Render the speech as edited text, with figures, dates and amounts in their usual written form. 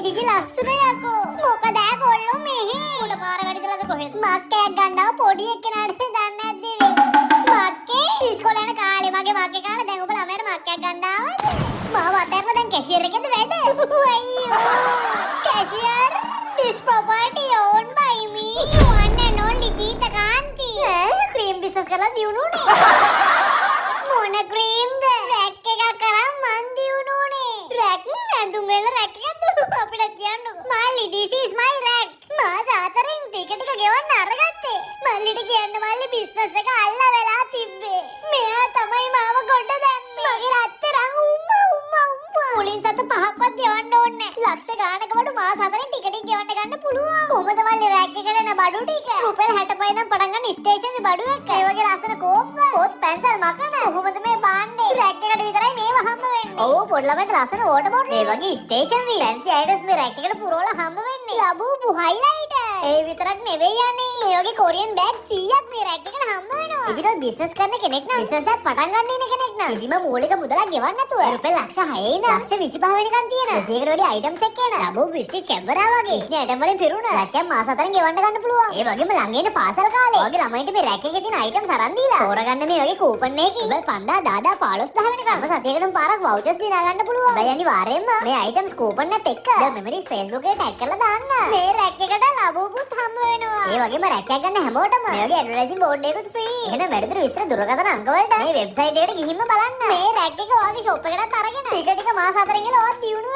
ගිගි ලස්සන යකෝ. මොකද කොල්ලෝ මෙහි. උඩ පාර වැඩිදලාද කොහෙද? මක්කයක් ගන්නව පොඩි එක්කෙනාට දන්නේ නැද්ද? මක්කේ ඉස්කෝලේ යන කාලේ මගේ මක්කේ කාලා දැන් ඔබ ළමයට මක්කයක් ගන්න ආවද? මාව අතහැරලා දැන් කැෂියර් එකේද වැඩ? අයියෝ. Cashier this property owned by me. one and only Geeta Kanti. Cream business කරලා දිනුනේ. මොන ක්‍රීම්ද? රැක් එකක් කරන් මන් දිනුනේ. රැක් නැඳුම් වල රැක් එකක් අපිට කියන්නකෝ. මල්ලි this is my rack. මා සාතරෙන් ටික ගෙවන්න අරගත්තේ. මල්ලිට කියන්න මල්ලි බිස්නස් එක අල්ලා වෙලා තිබ්බේ. මෙයා තමයි මාව කොට දැම්මේ. මගේ රත්තරන් උම්මා. මුලින් සත පහක්වත් ගෙවන්න ඕනේ. ලක්ෂ ගානක වඩු මාස හතරෙන් ටික ගෙවන්න ගන්න පුළුවන්. කොහොමද මල්ලි රැක් එකට එන බඩු ටික? රුපියල් 65 ඉඳන් පටන් ගන්න ස්ටේෂනරි බඩු එක. ඒ වගේ ලස්සන කෝප්ප, පොත් පැන්සල් මකන. කොහොමද මේ බාන්නේ? රැක් එකට විතරයි මේව හම්බ වෙන්නේ. ඔව් පොඩි ළමයට ලස්සන වෝටර් බෝටල්. ඒ වගේ ස්ටේෂනරි ෆැන්සි අයිටම්ස් මේ රැක් එකට පුරවලා හම්බ වෙන්නේ. ලැබූ හයිලයිට්. ඒ විතරක් නෙවෙයි යන්නේ. මේ වගේ කොරියන් බෑග් 100ක් මේ රැක් එකට හම්බ වෙනවා. ඉතින් බිස්නස් කරන කෙනෙක් නම් බිස්නස් එකක් පටන් ගන්න ඉන්න කෙනෙක් නම් කිසිම මූලික මුදලක් ගෙවන්න නැතුව රුපියල් ලක්ෂ 6 ඉඳන් ලක්ෂ 25 වෙනකන් තියෙන 100කට වැඩි අයිටම්ස් එක්ක එන ලැබූ විස්ටිච් කැමරා වගේ ඉස්නේ අයිටම් වලින් පිරුණ රැක්යක් මාස 4න් ගෙවන්න ගන්න පුළුවන්. ඒ වගේම ළඟ ඉන්න පාසල් කාලේ වගේ ළමයින්ට මේ රැක් එකේ තියෙන අයිටම්ස් අරන් දීලා තෝරගන්න මේ වගේ කූපන් එකකින් රුපියල් 5000 දාදා 15000 වෙනකන් සතියකටම පාරක් වවුචර්ස් දිනා ගන්න පුළුවන්. හැබැයි අනිවාර්යයෙන්ම මේ අයිටම්ස් කූපන් එකත් එක්ක ද මෙමරිස් Facebook එකේ ටැග් කරලා දාන්න. මේ රැක් එකට ලැබුවොත් හම්බ වෙනවා. ඒ වගේම රැක් එකක් ගන්න හැමෝටම මේ වගේ ඇඩ්වර්ටයිසින් බෝඩ් එකකුත් ෆ්‍රී. එහෙනම් වැඩිදුර විස්තර දුරකථන අංක වලට මේ වෙබ්සයිට් එකට ගිහින්ම බලන්න. මේ රැක් එක ඔයාගේ ෂොප් එකකටත් අරගෙන ටික මාස 4න් ගිහලා ඔයාත් දිනුවා.